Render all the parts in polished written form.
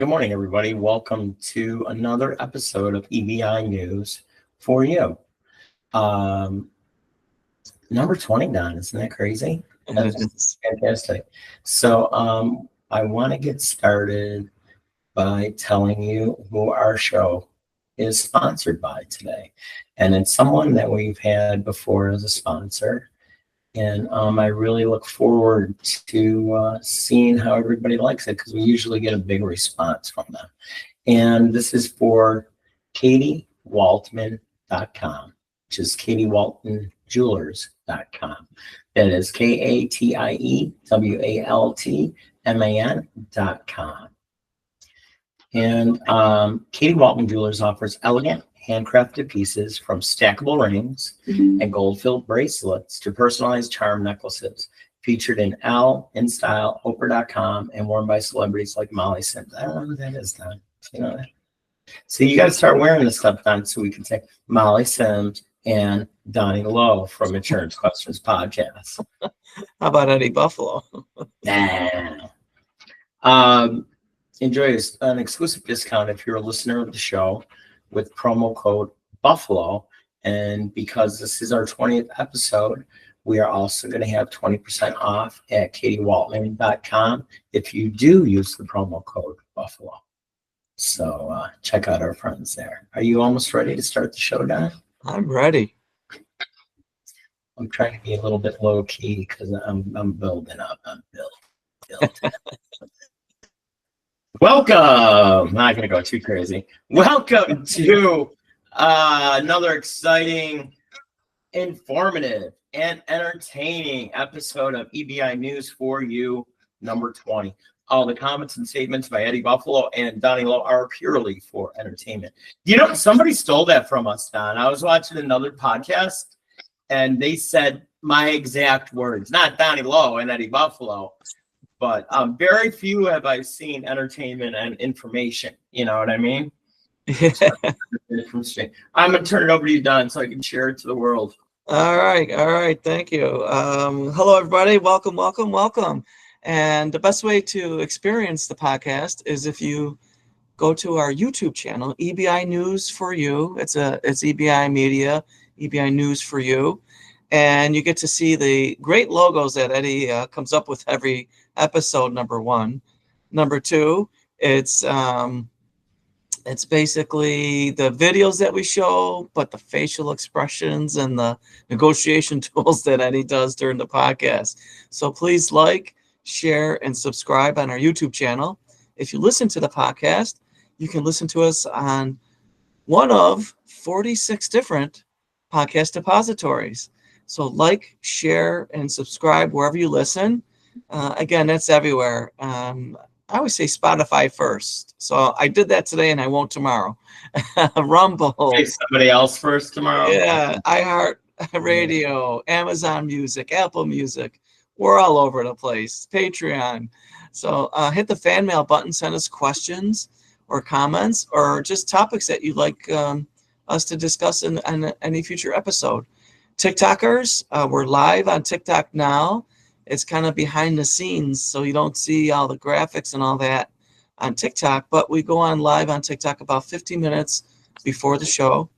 Good morning, everybody. Welcome to another episode of EBI News for you. Number 20, Don. Isn't that crazy? That's fantastic. So I want to get started by telling you who our show is sponsored by today. And it's someone that we've had before as a sponsor. And I really look forward to seeing how everybody likes it, because we usually get a big response from them. And this is for KatieWaltman.com, which is KatieWaltonJewelers.com. That is KatieWaltman.com. And Katie Waltman Jewelers offers elegant, handcrafted pieces from stackable rings and gold-filled bracelets to personalized charm necklaces featured in Elle, InStyle, Oprah.com, and worn by celebrities like Molly Sims. I don't know who that is, Don. You know that? So you got to start wearing this stuff, Don, so we can say Molly Sims and Donnie Lowe from Insurance Questions Podcast. How about Eddie Buffalo? Nah. Enjoy an exclusive discount if you're a listener of the show with promo code Buffalo. And because this is our 20th episode, we are also going to have 20% off at KatieWaltman.com if you do use the promo code Buffalo. So check out our friends there. Are you almost ready to start the show, Don? I'm ready. I'm trying to be a little bit low key because I'm building up. I'm building up. Welcome. I'm not going to go too crazy. Welcome to another exciting, informative, and entertaining episode of EBI News for you, number 20. All the comments and statements by Eddie Buffalo and Donnie Lowe are purely for entertainment. You know, somebody stole that from us, Don. I was watching another podcast, and they said my exact words, not Donnie Lowe and Eddie Buffalo. But very few have I seen entertainment and information. You know what I mean? Yeah. I'm going to turn it over to you, Don, so I can share it to the world. All right. Thank you. Hello, everybody. Welcome. And the best way to experience the podcast is if you go to our YouTube channel, EBI News for You. It's EBI Media, EBI News for You. And you get to see the great logos that Eddie comes up with every episode, number one. Number two, it's basically the videos that we show, but the facial expressions and the negotiation tools that Eddie does during the podcast. So please like, share, and subscribe on our YouTube channel. If you listen to the podcast, you can listen to us on one of 46 different podcast depositories. So like, share, and subscribe wherever you listen. Again, that's everywhere. I always say Spotify first. So I did that today and I won't tomorrow. Rumble. Say somebody else first tomorrow? Yeah, iHeart Radio, Amazon Music, Apple Music. We're all over the place. Patreon. So hit the fan mail button. Send us questions or comments or just topics that you'd like us to discuss in any future episode. TikTokers, we're live on TikTok now. It's kind of behind the scenes, so you don't see all the graphics and all that on TikTok, but we go on live on TikTok about 15 minutes before the show.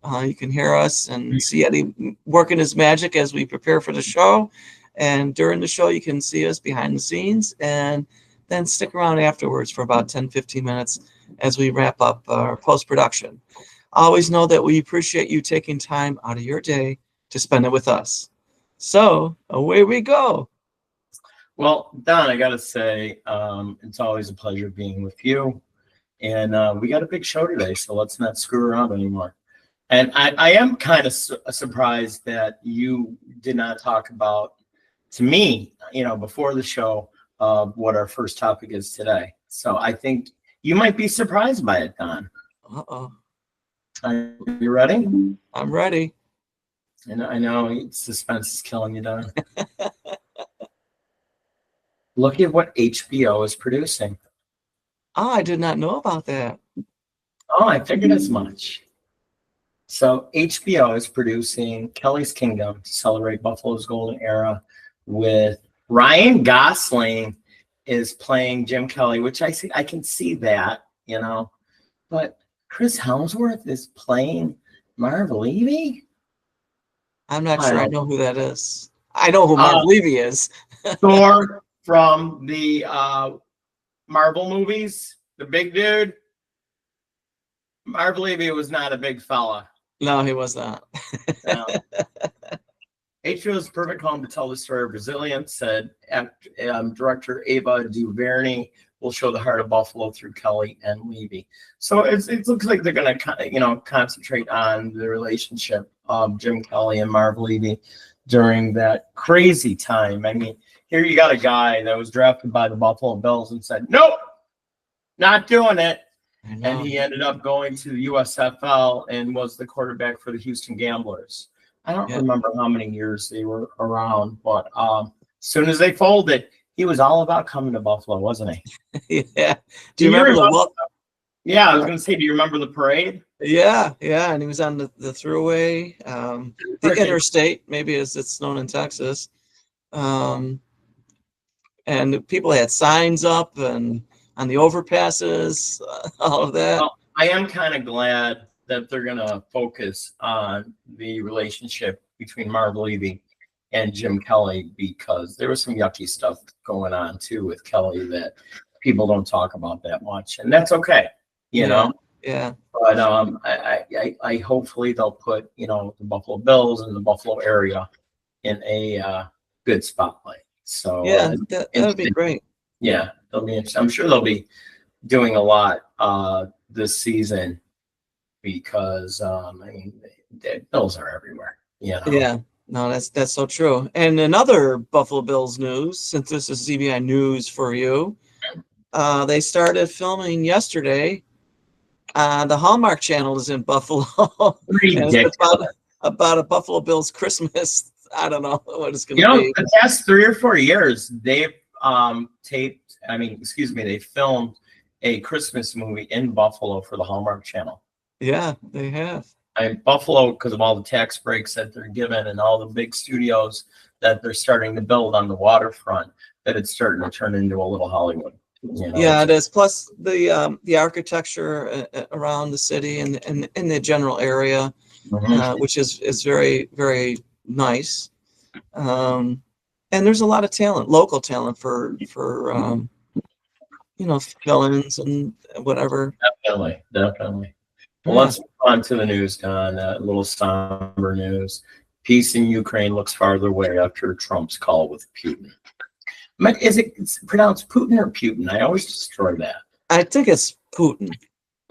You can hear us and see Eddie working his magic as we prepare for the show. And during the show, you can see us behind the scenes and then stick around afterwards for about 10-15 minutes as we wrap up our post-production. Always know that we appreciate you taking time out of your day to spend it with us. So away we go. Well, Don, I got to say, it's always a pleasure being with you. And we got a big show today, so let's not screw around anymore. And I am kind of surprised that you did not talk about, to me, before the show, what our first topic is today. So I think you might be surprised by it, Don. Uh-oh. Are you ready? I'm ready. I know suspense is killing you, Don. Look at what HBO is producing. Oh, I did not know about that. Oh, I figured as much. So HBO is producing Kelly's Kingdom to celebrate Buffalo's golden era with Ryan Gosling is playing Jim Kelly, which I can see that, you know, but Chris Helmsworth is playing Marv Levy. I'm not sure I know who that is. I know who Marv Levy is. Thor from the Marvel movies, the big dude. Marv Levy was not a big fella. No, he was not. No. HBO's perfect home to tell the story of resilience, said director Ava DuVernay will show the heart of Buffalo through Kelly and Levy. So it looks like they're going to, concentrate on the relationship of Jim Kelly and Marv Levy during that crazy time. I mean, here you got a guy that was drafted by the Buffalo Bills and said, nope, not doing it. And he ended up going to the USFL and was the quarterback for the Houston Gamblers. I don't remember how many years they were around, but as soon as they folded, he was all about coming to Buffalo, wasn't he? Yeah. Do you remember the Yeah, I was going to say, do you remember the parade? Yeah, and he was on the thruway, the interstate, maybe as it's known in Texas. And people had signs up and on the overpasses, all of that. Well, I am kind of glad that they're going to focus on the relationship between Marv Levy and Jim Kelly, because there was some yucky stuff going on too with Kelly that people don't talk about that much, and that's okay, you know. Yeah. But I hopefully they'll put the Buffalo Bills and the Buffalo area in a good spotlight. So yeah, that would be great. Yeah, they'll be interesting. I'm sure they'll be doing a lot this season, because the Bills are everywhere. Yeah, no, that's so true. And another Buffalo Bills news, since this is EBI Newz for you, they started filming yesterday. The Hallmark Channel is in Buffalo. It's about a Buffalo Bills Christmas. I don't know what it's going to be. The past 3 or 4 years, they've they filmed a Christmas movie in Buffalo for the Hallmark Channel. Yeah, they have. Buffalo, because of all the tax breaks that they're given and all the big studios that they're starting to build on the waterfront, that it's starting to turn into a little Hollywood. Yeah, it is. Plus the architecture around the city and in the general area, which is very, very nice. And there's a lot of talent, local talent for fill-ins and whatever. Definitely. Well, let's move on to the news, Don. A little somber news. Peace in Ukraine looks farther away after Trump's call with Putin. It's pronounced Putin or Putin? I always destroy that. I think it's Putin.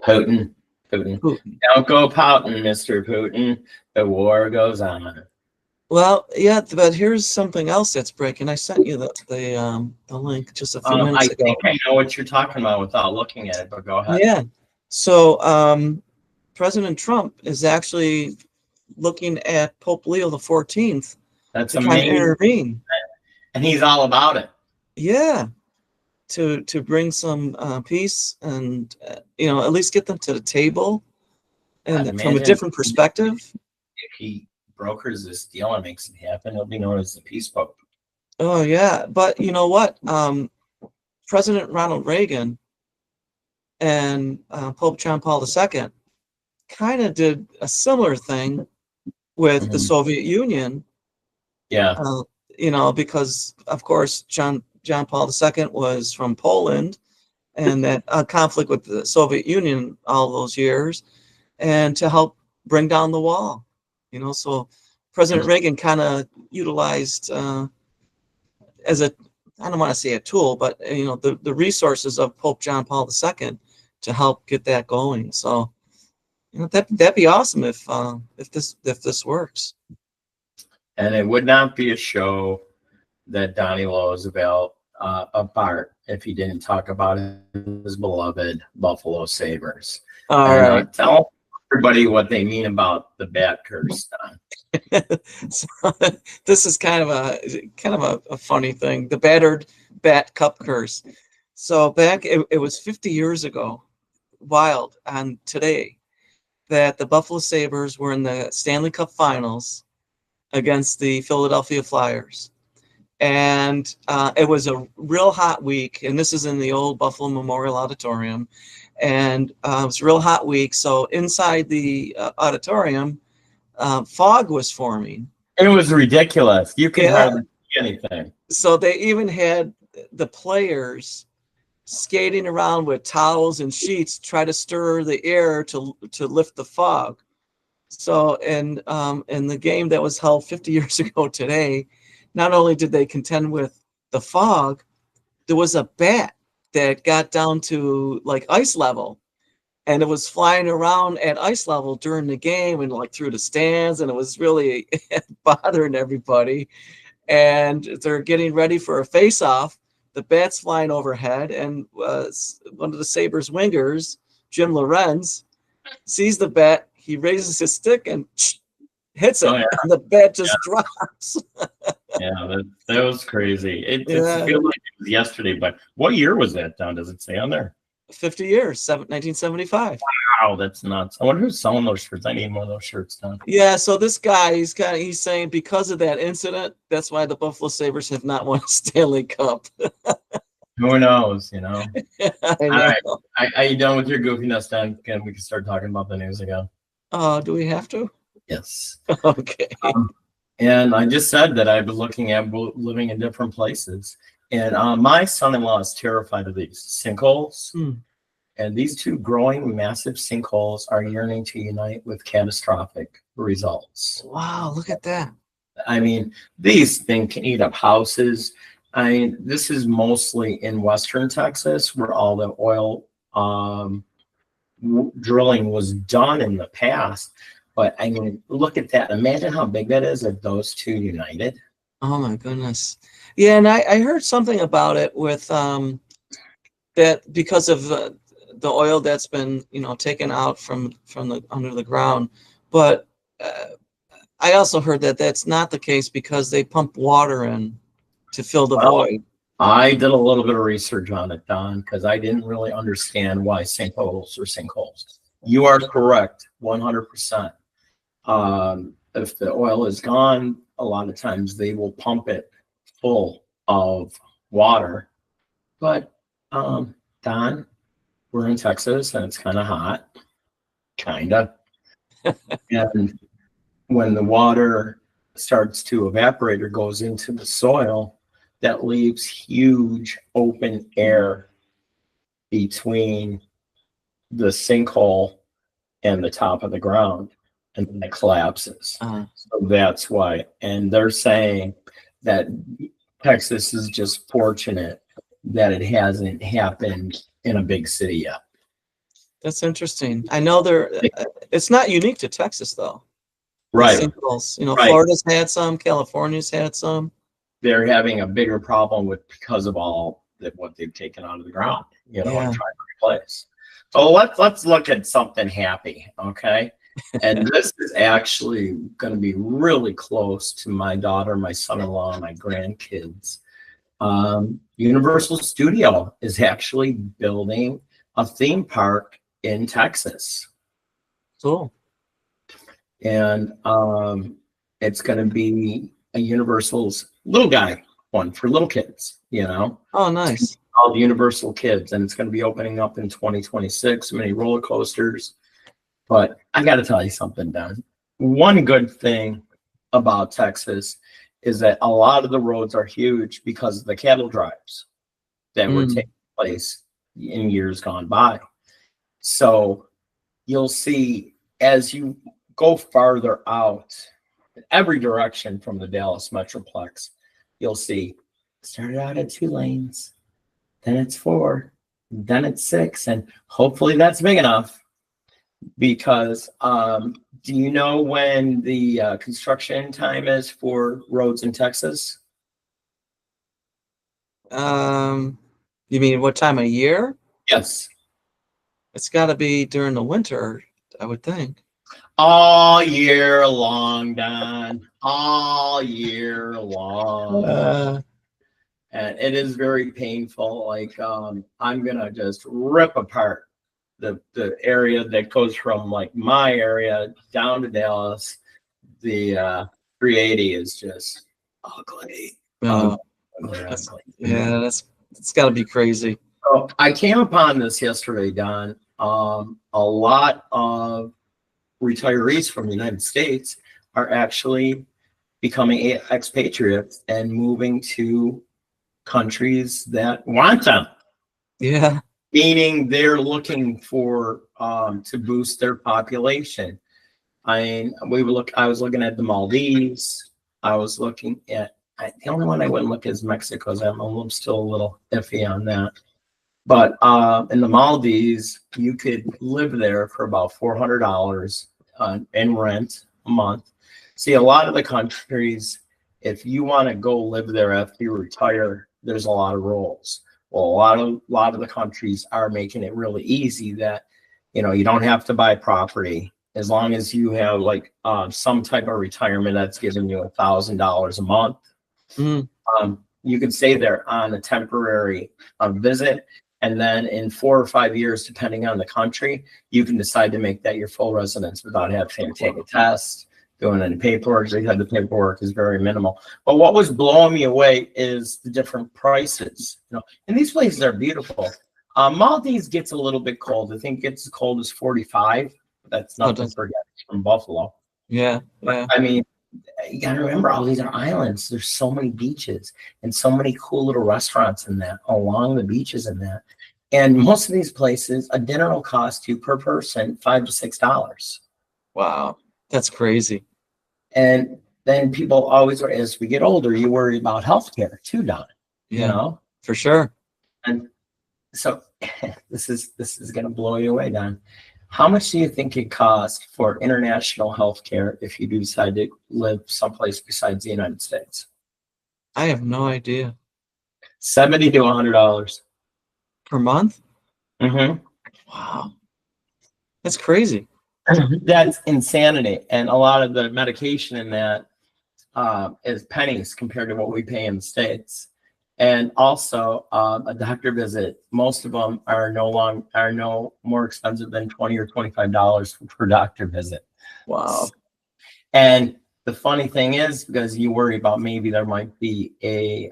Putin. Don't go pouting, Mr. Putin. The war goes on. Well, yeah, but here's something else that's breaking. I sent you the link just a few minutes ago. I think I know what you're talking about without looking at it, but go ahead. Yeah. So President Trump is actually looking at Pope Leo XIV to try to intervene. And he's all about it. Yeah. To bring some peace and at least get them to the table and from a different perspective. If he brokers this deal and makes it happen, he'll be known as the Peace Pope. Oh yeah, but you know what? President Ronald Reagan and Pope John Paul II kind of did a similar thing with the Soviet Union. Yeah. Because of course John Paul II was from Poland, and that conflict with the Soviet Union all those years, and to help bring down the wall. So President Reagan kind of utilized as I don't want to say a tool, but the resources of Pope John Paul II to help get that going. So that'd be awesome if this works. And it would not be a show that Donnie Lowe is about if he didn't talk about his beloved Buffalo Sabres. All right. Tell everybody what they mean about the bat curse, Don. So, this is kind of a funny thing. The battered bat cup curse. So back, it was 50 years ago, wild on today, that the Buffalo Sabres were in the Stanley Cup Finals against the Philadelphia Flyers. And it was a real hot week, and this is in the old Buffalo Memorial Auditorium, and it was a real hot week. So inside the auditorium, fog was forming. It was ridiculous. You could Yeah. hardly see anything. So they even had the players skating around with towels and sheets, try to stir the air to lift the fog. So in the game that was held 50 years ago today, not only did they contend with the fog, there was a bat that got down to like ice level, and it was flying around at ice level during the game and like through the stands, and it was really bothering everybody. And they're getting ready for a face-off. The bat's flying overhead, and one of the Sabres wingers, Jim Lorenz, sees the bat. He raises his stick and hits it, and the bat just drops. Yeah, that was crazy. It feels like it was yesterday, but what year was that, Don? Does it say on there? 50 years, 1975. Wow, that's nuts. I wonder who's selling those shirts. I need more of those shirts, Don. Yeah, so this guy, he's saying because of that incident, that's why the Buffalo Sabres have not won a Stanley Cup. Who knows, you know? I know. All right. Are you done with your goofiness, Don? We can start talking about the news again. Do we have to? Yes. Okay. And I just said that I've been looking at living in different places. And my son-in-law is terrified of these sinkholes. And these two growing massive sinkholes are yearning to unite with catastrophic results. Wow, look at that. I mean, these things can eat up houses. I mean, this is mostly in Western Texas where all the oil drilling was done in the past. But I mean, look at that. Imagine how big that is if those two united. Oh my goodness. Yeah, and I heard something about it with that because of the oil that's been taken out from the under the ground. But I also heard that that's not the case because they pump water in to fill the void. I did a little bit of research on it, Don, because I didn't really understand why sinkholes are sinkholes. You are correct, 100%. If the oil is gone, a lot of times they will pump it full of water. But Don, we're in Texas and it's kind of hot, kinda. And when the water starts to evaporate or goes into the soil, that leaves huge open air between the sinkhole and the top of the ground, and then it collapses. So that's why. And they're saying that Texas is just fortunate that it hasn't happened in a big city yet. That's interesting. I know it's not unique to Texas though. Right. Sinkholes. Florida's had some, California's had some. They're having a bigger problem because of all that what they've taken out of the ground, and trying to replace. So let's look at something happy, okay? And this is actually going to be really close to my daughter, my son-in-law, and my grandkids. Universal Studio is actually building a theme park in Texas. Cool. And it's going to be a Universal's little guy one for little kids, Oh, nice. Called Universal Kids, and it's going to be opening up in 2026. Many roller coasters. But I got to tell you something, Don. One good thing about Texas is that a lot of the roads are huge because of the cattle drives that were taking place in years gone by. So you'll see as you go farther out, in every direction from the Dallas Metroplex, you'll see it started out at 2 lanes, then it's 4, then it's 6, and hopefully that's big enough. Because do you know when the construction time is for roads in Texas? You mean what time of year? Yes. It's got to be during the winter, I would think. All year long, Don. All year long. And it is very painful. Like I'm gonna just rip apart the area that goes from like my area down to Dallas. The 380 is just ugly. Uh, it's got to be crazy. So I came upon this yesterday, Don. A lot of retirees from the United States are actually becoming expatriates and moving to countries that want them. Yeah. Meaning they're looking for to boost their population. I was looking at the Maldives. I was looking at the only one I wouldn't look at is Mexico. I'm still a little iffy on that. But in the Maldives, you could live there for about $400 in rent a month. See, a lot of the countries, if you want to go live there after you retire, there's a lot of rules. Well, a lot of the countries are making it really easy that, you don't have to buy property as long as you have like some type of retirement that's giving you $1,000 a month. You can stay there on a temporary visit. And then in 4 or 5 years, depending on the country, you can decide to make that your full residence without having to take a test, doing any paperwork. Because the paperwork is very minimal. But what was blowing me away is the different prices. And these places are beautiful. Maldives gets a little bit cold. I think it gets as cold as 45. That's nothing to forget from Buffalo. Yeah. I mean, you got to remember, all these are islands. There's so many beaches and so many cool little restaurants in that along the beaches in that. And most of these places, a dinner will cost you per person $5 to $6. Wow, that's crazy. And then people always, as we get older, you worry about healthcare too, Don. Yeah, for sure. And so this is going to blow you away, Don. How much do you think it costs for international healthcare if you do decide to live someplace besides the United States? I have no idea. $70 to $100 per month. Mm-hmm. Wow, that's crazy. That's insanity. And a lot of the medication in that is pennies compared to what we pay in the States. And also a doctor visit, most of them are no more expensive than $20 or $25 per doctor visit. Wow. And the funny thing is, because you worry about maybe there might be a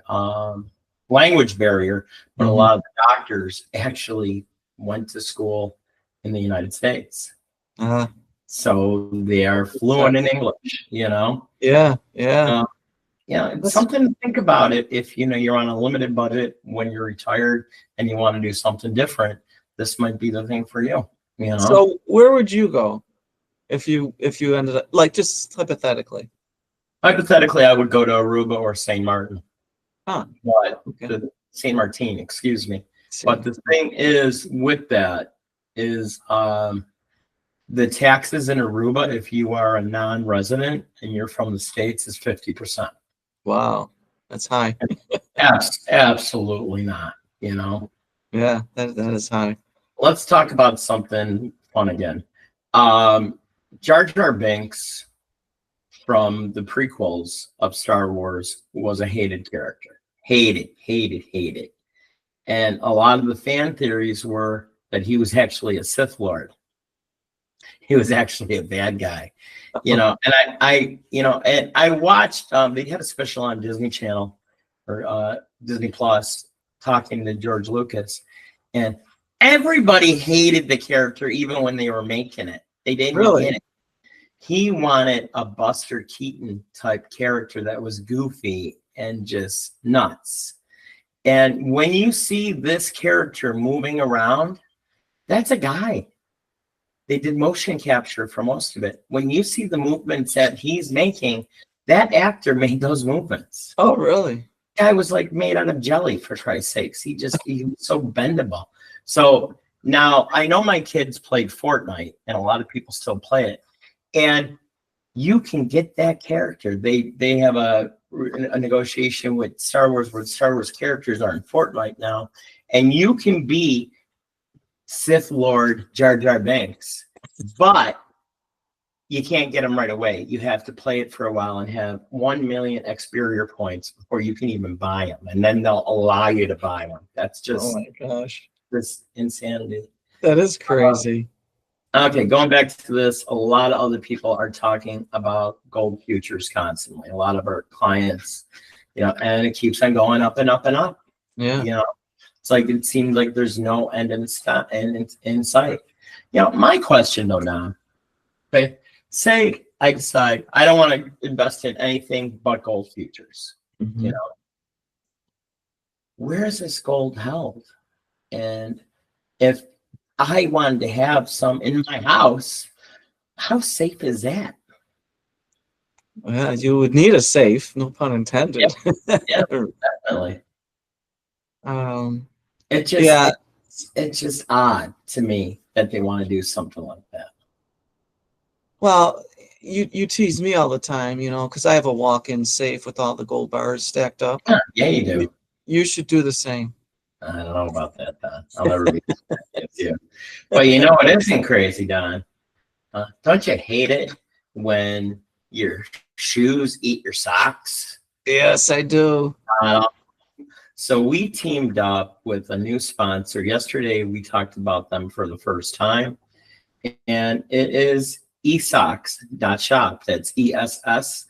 language barrier, but a lot of the doctors actually went to school in the United States. So they are fluent in English, Yeah. It's something to think about it if you're on a limited budget when you're retired and you want to do something different. This might be the thing for you. So where would you go if you ended up, like, just hypothetically? Hypothetically, I would go to Aruba or St. Martin. But St. Martin, excuse me. But the thing is with that is the taxes in Aruba, if you are a non-resident and you're from the States, is 50%. Wow, that's high. Absolutely not, Yeah, that is high. Let's talk about something fun again. Jar Jar Binks from the prequels of Star Wars was a hated character. Hated. And a lot of the fan theories were that he was actually a Sith Lord. He was actually a bad guy, and I watched, they had a special on Disney Channel or Disney Plus talking to George Lucas, and everybody hated the character even when they were making it. They didn't really get it. He wanted a Buster Keaton type character that was goofy and just nuts. And when you see this character moving around, that's a guy. They did motion capture for most of it. When you see the movements that he's making, that actor made those movements. Oh, really? Guy was like made out of jelly, for Christ's sakes. He was so bendable. So now I know my kids played Fortnite, and a lot of people still play it. And you can get that character. They have a negotiation with Star Wars where Star Wars characters are in Fortnite now, and you can be Sith Lord Jar Jar Binks, but you can't get them right away. You have to play it for a while and have 1 million Xperia points before you can even buy them, and then they'll allow you to buy them. That's just, oh my gosh, this insanity. That is crazy. Okay, going back to this, a lot of other people are talking about gold futures constantly. A lot of our clients You know, and it keeps on going up and up and up. Yeah. You know, it's like it seems like there's no end in sight. You know, my question though, Don. Okay, say I decide I don't want to invest in anything but gold futures. Mhm. You know, where is this gold held? And if I wanted to have some in my house, how safe is that? Well, you would need a safe, no pun intended. Yeah, definitely. Um, It just yeah. it's just odd to me that they want to do something like that. Well, you tease me all the time, you know, because I have a walk-in safe with all the gold bars stacked up. Yeah, you do. You should do the same. I don't know about that, Don. I'll never be with you. But you know what isn't crazy, Don? Don't you hate it when your shoes eat your socks? Yes, I do. So we teamed up with a new sponsor. Yesterday, we talked about them for the first time, and it is esocks.shop. That's ESSOC.shop.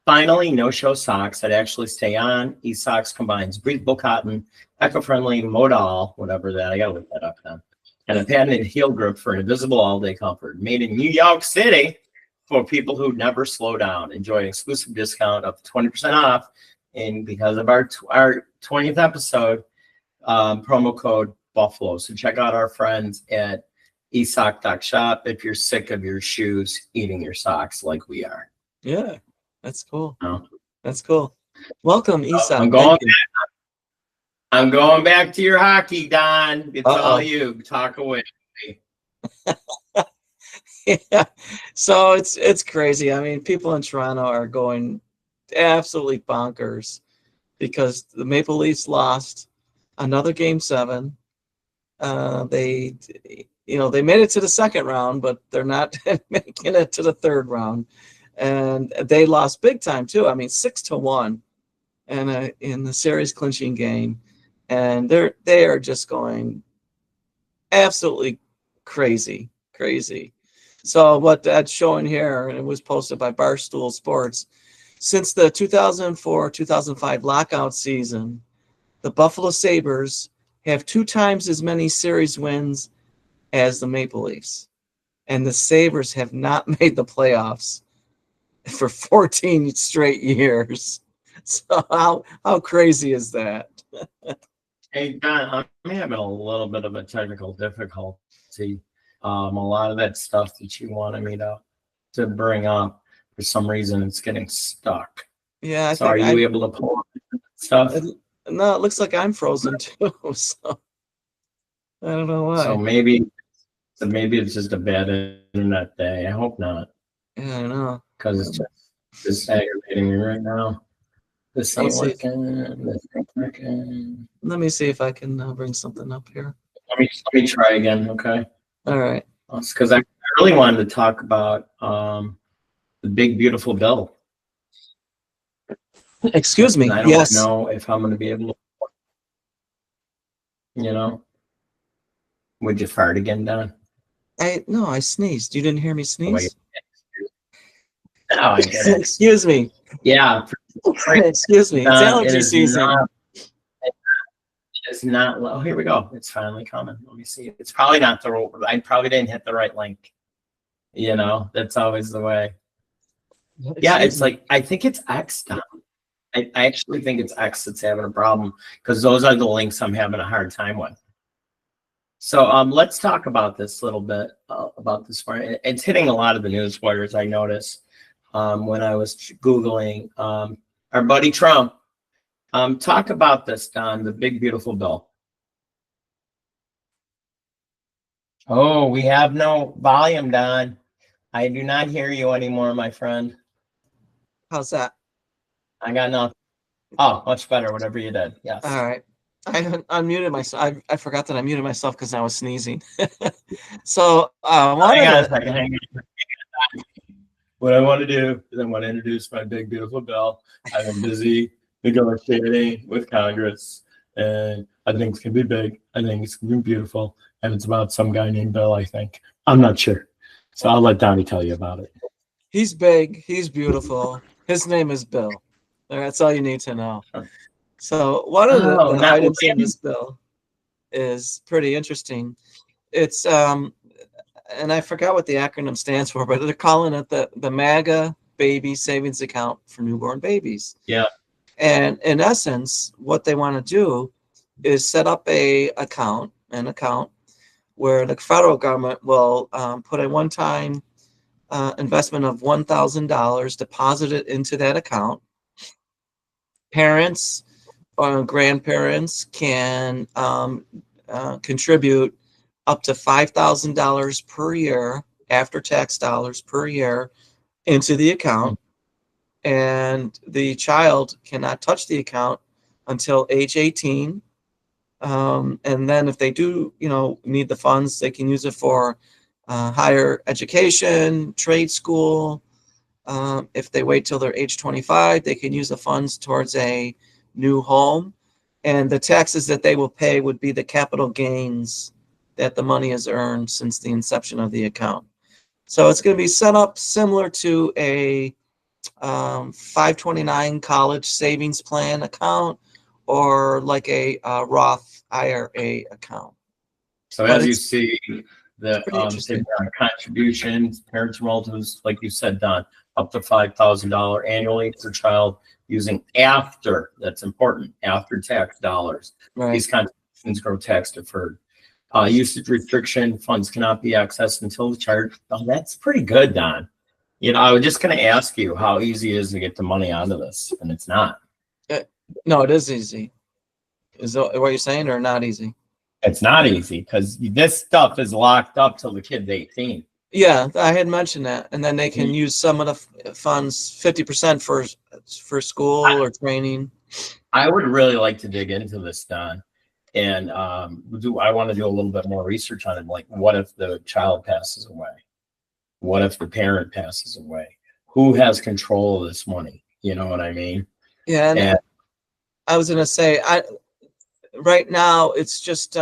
Finally, no-show socks that actually stay on. eSocks combines breathable cotton, eco-friendly modal, whatever that. I gotta look that up now. And a patented heel grip for invisible all-day comfort. Made in New York City for people who never slow down. Enjoy an exclusive discount up to 20% off. And because of our 20th episode, promo code Buffalo. So check out our friends at esock.shop if you're sick of your shoes eating your socks like we are. Yeah, that's cool. Oh. That's cool. Welcome, Esock. I'm going back to your hockey, Don. It's all you. Talk away. Yeah. So it's crazy. I mean, people in Toronto are going absolutely bonkers because the Maple Leafs lost another Game 7. They made it to the second round, but they're not making it to the third round, and they lost big time too. I mean, 6-1, and in the series clinching game, and they are just going absolutely crazy. So what that's showing here, and it was posted by Barstool Sports, since the 2004-2005 lockout season, the Buffalo Sabres have 2 times as many series wins as the Maple Leafs. And the Sabres have not made the playoffs for 14 straight years. So how crazy is that? Hey, Don, I'm having a little bit of a technical difficulty. A lot of that stuff that you wanted me to bring up, for some reason, it's getting stuck. Yeah. So are you able to pull up stuff? No, it looks like I'm frozen too. So I don't know why. So maybe it's just a bad internet day. I hope not. Yeah, I know. Because it's just aggravating me right now. This ain't working. This ain't working. Let me see if I can bring something up here. Let me try again, okay? All right. Because I really wanted to talk about the big beautiful bill. Excuse me. I don't know if I'm going to be able to. Would you fart again, Don? No, I sneezed. You didn't hear me sneeze? No, I get it. Excuse me. Yeah. Excuse me. It's allergy season. It's not. Oh, here we go. It's finally coming. Let me see. It's probably not I probably didn't hit the right link. That's always the way. Yeah, it's like, I think it's X, Don. I actually think it's X that's having a problem, because those are the links I'm having a hard time with. So let's talk about this a little bit, about this one. It's hitting a lot of the news wires, I noticed, when I was Googling our buddy Trump. Talk about this, Don, the big beautiful bill. Oh, we have no volume, Don. I do not hear you anymore, my friend. How's that? I got nothing. Oh, much better, whatever you did. Yes. All right. I unmuted myself. I forgot that I muted myself because I was sneezing. So hang on a second. Hang on. What I want to do is I want to introduce my big beautiful bill. I've been busy negotiating with Congress, and I think it's gonna be big. I think it's gonna be beautiful, and it's about some guy named Bill. I think. I'm not sure, so I'll let Donnie tell you about it. He's big. He's beautiful. His name is Bill. That's all you need to know. So one of the items in this bill is pretty interesting. It's and I forgot what the acronym stands for, but they're calling it the MAGA Baby Savings Account for Newborn Babies. Yeah. And in essence, what they want to do is set up an account where the federal government will put a one-time investment of $1,000 deposited into that account. Parents or grandparents can contribute up to $5,000 per year, after-tax dollars per year, into the account, and the child cannot touch the account until age 18. And then if they do, need the funds, they can use it for higher education, trade school. If they wait till they're age 25, they can use the funds towards a new home. And the taxes that they will pay would be the capital gains that the money has earned since the inception of the account. So it's going to be set up similar to a 529 college savings plan account, or like a Roth IRA account. So as you see, the contributions, parents and relatives, like you said, Don, up to $5,000 annually per child, using that's important, after tax dollars. Right. These contributions grow tax deferred. Usage restriction, funds cannot be accessed until the child. Oh, that's pretty good, Don. I was just going to ask you how easy it is to get the money out of this, and it's not. No, it is easy. Is that what you're saying, or not easy? It's not easy because this stuff is locked up till the kid's 18. Yeah, I had mentioned that, and then they can use some of the funds, 50% for school or training. I would really like to dig into this, Don, and I want to do a little bit more research on it. Like, what if the child passes away? What if the parent passes away? Who has control of this money? You know what I mean? Yeah, and I was gonna say, right now it's just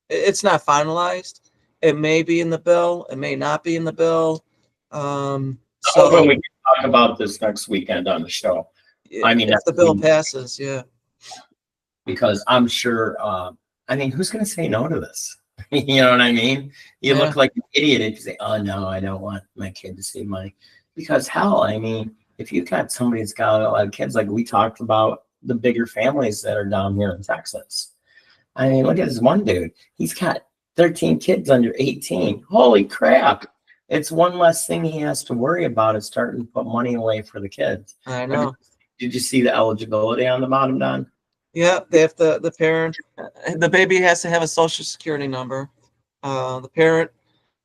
it's not finalized. It may be in the bill, it may not be in the bill. So we can talk about this next weekend on the show. I mean, if the bill passes, yeah. Because I'm sure. Who's going to say no to this? You know what I mean? You look like an idiot if you say, "Oh no, I don't want my kid to save money." Because hell, if you got somebody that's got a lot of kids, like we talked about, the bigger families that are down here in Texas. Look at this one dude. He's got 13 kids under 18. Holy crap. It's one less thing he has to worry about, is starting to put money away for the kids. I know. Did you see the eligibility on the bottom, Don? Yeah, they have the parent, the baby has to have a social security number. The parent,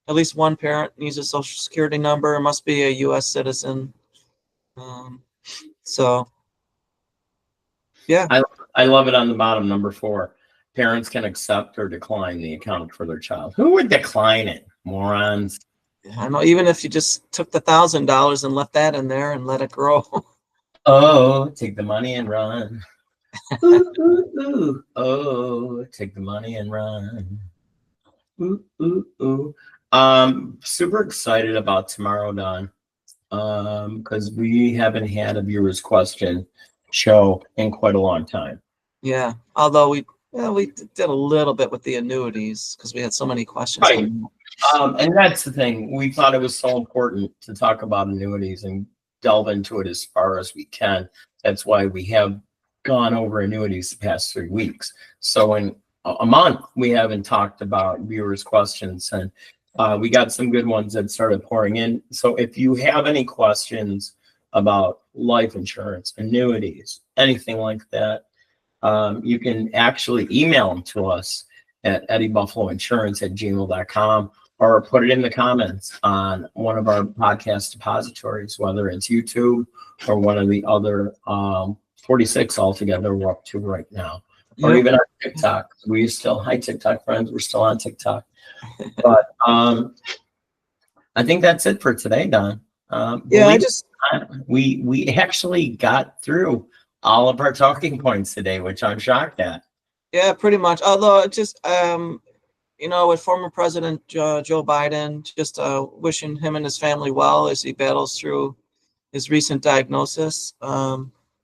at least one parent, needs a social security number. Must be a U.S. citizen. So, yeah. I love it on the bottom, number 4. Parents can accept or decline the account for their child. Who would decline it? Morons. I know, even if you just took the $1,000 and left that in there and let it grow. Oh, take the money and run. Ooh, ooh, ooh. Oh, take the money and run. Ooh, ooh, ooh. Super excited about tomorrow, Don. Because we haven't had a viewer's question show in quite a long time. Yeah, although we did a little bit with the annuities because we had so many questions. Right. And that's the thing. We thought it was so important to talk about annuities and delve into it as far as we can. That's why we have gone over annuities the past 3 weeks. So in a month, we haven't talked about viewers' questions, and we got some good ones that started pouring in. So if you have any questions about life insurance, annuities, anything like that, you can actually email them to us at eddiebuffaloinsurance@gmail.com, or put it in the comments on one of our podcast depositories, whether it's YouTube or one of the other 46 altogether we're up to right now, or even our TikTok. Hi TikTok friends, we're still on TikTok. But I think that's it for today, Don. We actually got through all of our talking points today, which I'm shocked at. Yeah, pretty much. Although it just with former President Joe Biden, just wishing him and his family well as he battles through his recent diagnosis.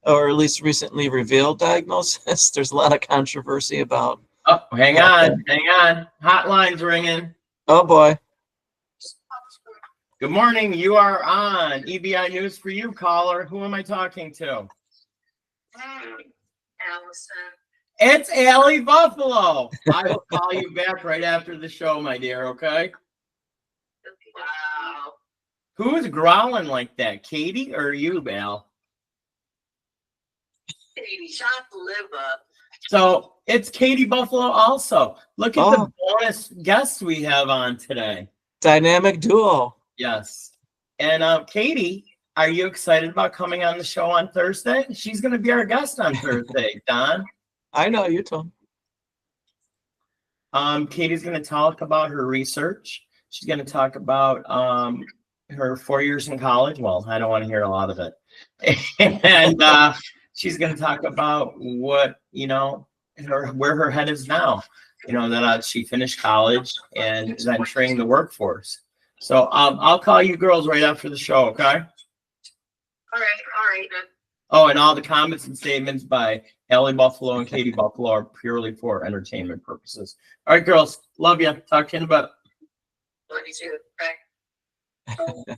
or at least recently revealed diagnosis. There's a lot of controversy about. Oh, hang on. Hotline's ringing. Oh boy. Good morning. You are on EBI News for you, caller. Who am I talking to? Allison. It's Allie Buffalo. I will call you back right after the show, my dear, okay? Wow. Who is growling like that, Katie or you, Val? Katie, shut the liver. So it's Katie Buffalo also. Look at the Oh. bonus guests we have on today. Dynamic duo. Yes. And Katie, are you excited about coming on the show on Thursday? She's going to be our guest on Thursday, Don. I know you told. Katie's going to talk about her research. She's going to talk about her 4 years in college. Well, I don't want to hear a lot of it. And she's going to talk about what, where her head is now. That she finished college and is entering the workforce. So I'll call you girls right after the show, okay? All right. Oh, and all the comments and statements by Allie Buffalo and Katie Buffalo are purely for entertainment purposes. All right, girls. Love you. Talk to you in a bit. Love you too. Okay.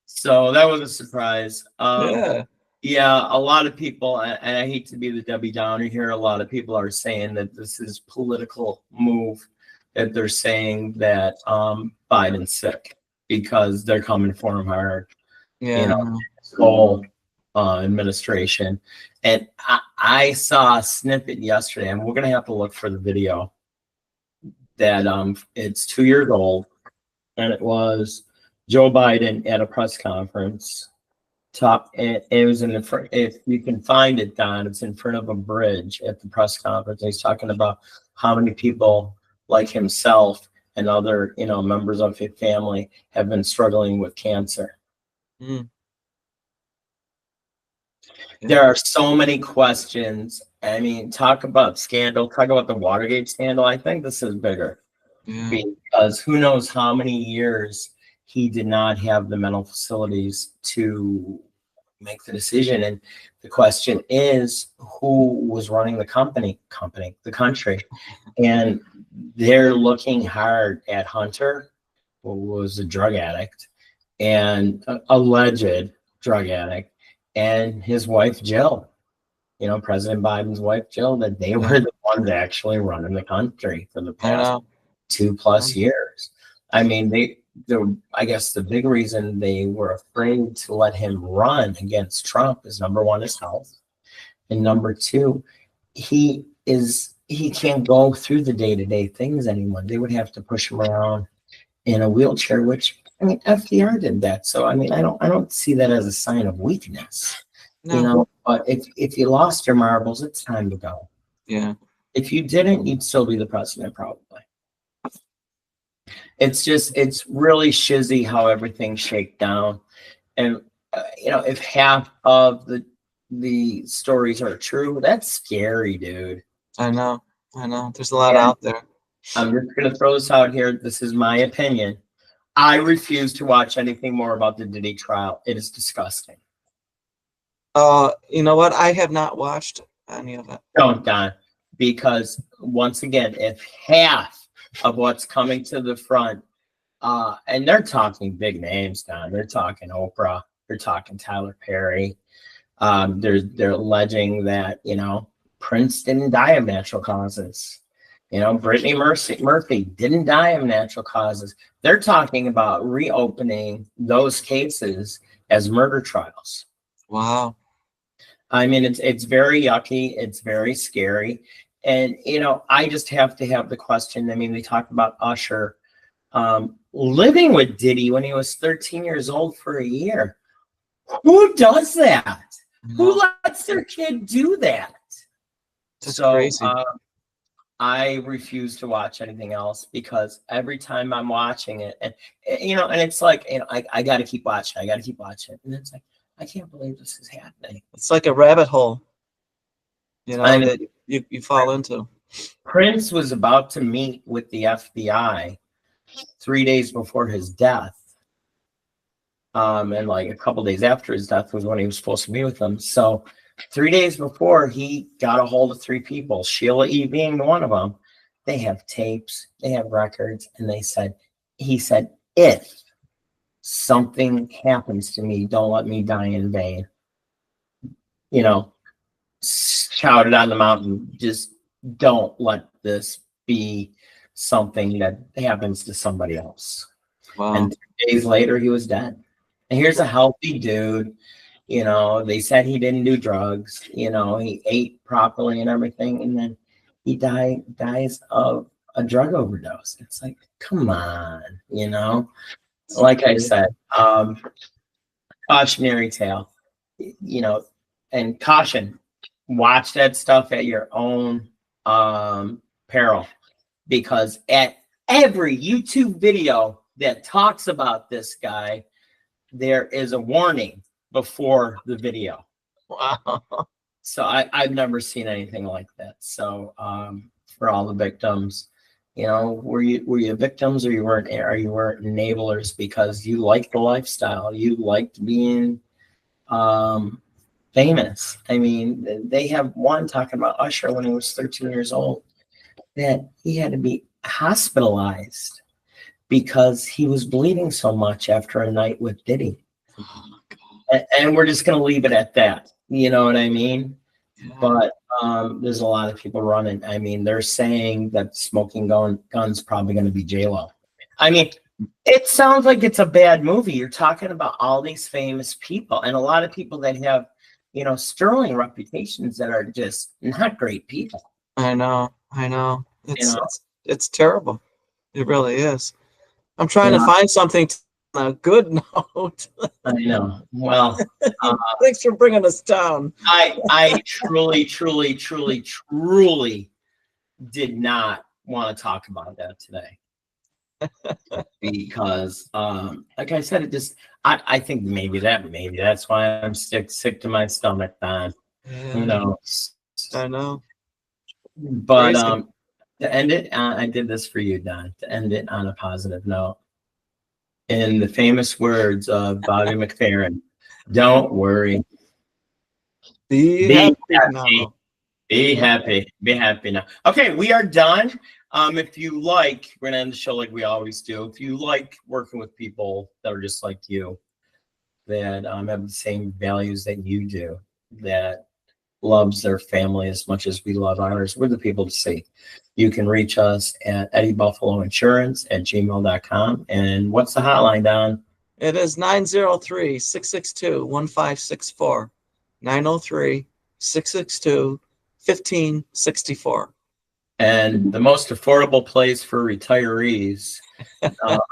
So that was a surprise. Yeah. Yeah, a lot of people, and I hate to be the Debbie Downer here, a lot of people are saying that this is political move, that they're saying that Biden's sick because they're coming for him hard. Yeah. This whole administration. And I saw a snippet yesterday, and we're going to have to look for the video, that it's 2 years old, and it was Joe Biden at a press conference. It was in the front. If you can find it, Don, it's in front of a bridge at the press conference. He's talking about how many people like himself and other, members of his family have been struggling with cancer. Mm. Yeah. There are so many questions. I mean, talk about scandal, talk about the Watergate scandal. I think this is bigger, because who knows how many years he did not have the mental facilities to make the decision. And the question is, who was running the the country? And they're looking hard at Hunter, who was a drug addict and alleged drug addict, and his wife, Jill, President Biden's wife, Jill, that they were the ones actually running the country for the past 2+ years. I mean, I guess the big reason they were afraid to let him run against Trump is, number one, his health. And number two, he can't go through the day-to-day things anymore. They would have to push him around in a wheelchair, which, FDR did that. So, I don't see that as a sign of weakness, but if you lost your marbles, it's time to go. Yeah. If you didn't, you'd still be the president, probably. It's really shizzy how everything shaked down. And, if half of the stories are true, that's scary, dude. I know. There's a lot out there. I'm just going to throw this out here. This is my opinion. I refuse to watch anything more about the Diddy trial. It is disgusting. You know what? I have not watched any of it. Don't, Don. Because, once again, if half of what's coming to the front, and they're talking big names, Don. They're talking Oprah. They're talking Tyler Perry. They're alleging that, Prince didn't die of natural causes. Brittany Murphy didn't die of natural causes. They're talking about reopening those cases as murder trials. Wow. I mean, it's very yucky. It's very scary. And, I just have to have the question. I mean, they talk about Usher living with Diddy when he was 13 years old for a year. Who does that? Who lets their kid do that? That's crazy. I refuse to watch anything else, because every time I'm watching it, and it's like, I got to keep watching. I got to keep watching. And it's like, I can't believe this is happening. It's like a rabbit hole, that you fall into. Prince was about to meet with the FBI 3 days before his death. And like a couple days after his death was when he was supposed to meet with them. So 3 days before, he got a hold of 3 people, Sheila E. being one of them. They have tapes, they have records, and he said, if something happens to me, don't let me die in vain. You know, shouted on the mountain, just don't let this be something that happens to somebody else. Wow. And 3 days later, he was dead. And here's a healthy dude. You know, they said he didn't do drugs. You know, he ate properly and everything. And then he dies of a drug overdose. It's like, come on, you know? Like I said, cautionary tale, you know, and caution, watch that stuff at your own peril, because at every YouTube video that talks about this guy, there is a warning before the video. Wow. So I've never seen anything like that. So for all the victims, you know, were you victims, or you weren't enablers because you liked the lifestyle, you liked being famous. I mean, they have one talking about Usher when he was 13 years old, that he had to be hospitalized because he was bleeding so much after a night with Diddy. And we're just going to leave it at that. You know what I mean? Yeah. But there's a lot of people running. I mean, they're saying that Smoking Gun's probably going to be J-Lo. I mean, it sounds like it's a bad movie. You're talking about all these famous people and a lot of people that have, you know, sterling reputations that are just not great people. I know. It's terrible. It really is. I'm trying to find something on a good note. I know. Well, thanks for bringing us down. I truly did not want to talk about that today. Because like I said, it just I think maybe that's why I'm sick to my stomach, Don. Yeah, Who knows? I know. But Crazy. to end it, I did this for you, Don, to end it on a positive note. In the famous words of Bobby McFerrin, don't worry. Be happy now. Be happy. Be happy now. Okay, we are done. If you like, we're gonna end the show like we always do. If you like working with people that are just like you, that have the same values that you do, that loves their family as much as we love ours, we're the people to see. You can reach us at eddiebuffaloinsurance@gmail.com. And what's the hotline, Don? It is 903-662-1564. 903-662-1564. And the most affordable place for retirees,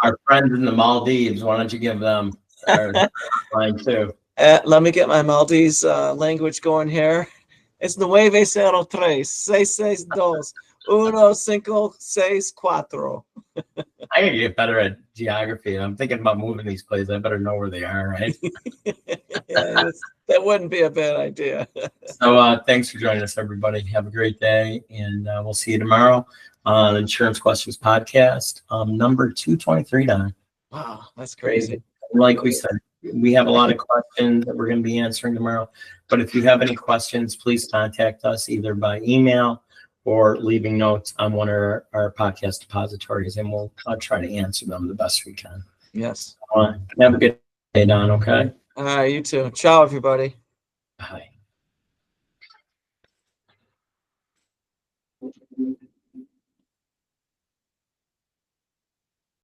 our friends in the Maldives. Why don't you give them our line too? Let me get my Maldives language going here. It's 903 662 1564. I gotta get better at geography. I'm thinking about moving these places. I better know where they are, right? Yeah, that wouldn't be a bad idea. So thanks for joining us, everybody. Have a great day, and we'll see you tomorrow on Insurance Questions Podcast, number 223, Don. Wow, that's crazy. Like we said, we have a lot of questions that we're going to be answering tomorrow. But if you have any questions, please contact us either by email or leaving notes on one of our podcast depositories, and I'll try to answer them the best we can. Yes. Have a good day, Don, okay? You too. Ciao, everybody. Bye.